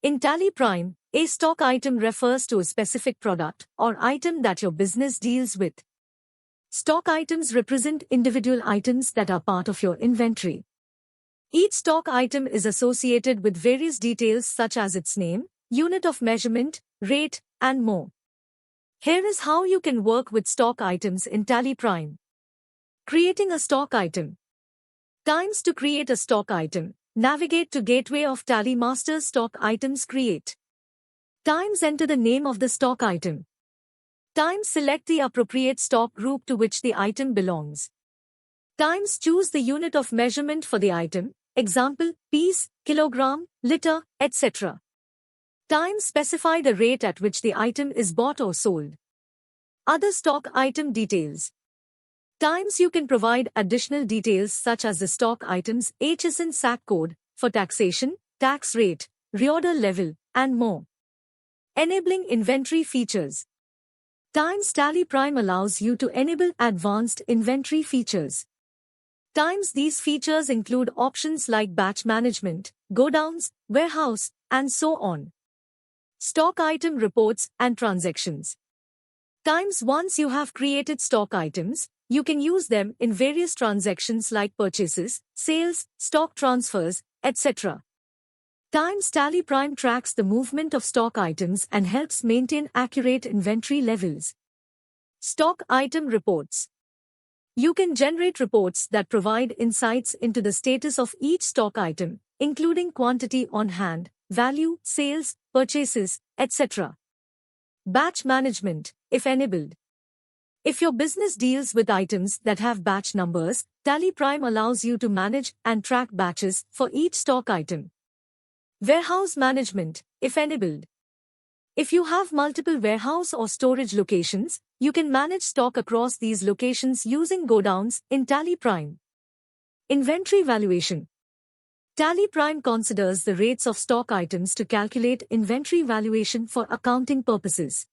In Tally Prime, a stock item refers to a specific product or item that your business deals with. Stock items represent individual items that are part of your inventory. Each stock item is associated with various details such as its name, unit of measurement, rate, and more. Here is how you can work with stock items in Tally Prime. Creating a stock item. Times to create a stock item. Navigate to Gateway of Tally Master Stock Items Create. Times enter the name of the stock item. Times select the appropriate stock group to which the item belongs. Times choose the unit of measurement for the item, example, piece, kilogram, liter, etc. Times specify the rate at which the item is bought or sold. Other stock item details. Times you can provide additional details such as the stock item's HSN SAC code for taxation, tax rate, reorder level, and more. Enabling inventory features. Times Tally Prime allows you to enable advanced inventory features. Times these features include options like batch management, godowns, warehouse, and so on. Stock item reports and transactions. Times once you have created stock items, you can use them in various transactions like purchases, sales, stock transfers, etc. Times Tally Prime tracks the movement of stock items and helps maintain accurate inventory levels. Stock item reports. You can generate reports that provide insights into the status of each stock item, including quantity on hand, value, sales, purchases, etc. Batch management, if enabled. If your business deals with items that have batch numbers, Tally Prime allows you to manage and track batches for each stock item. Warehouse management, if enabled. If you have multiple warehouse or storage locations, you can manage stock across these locations using godowns in Tally Prime. Inventory valuation. Tally Prime considers the rates of stock items to calculate inventory valuation for accounting purposes.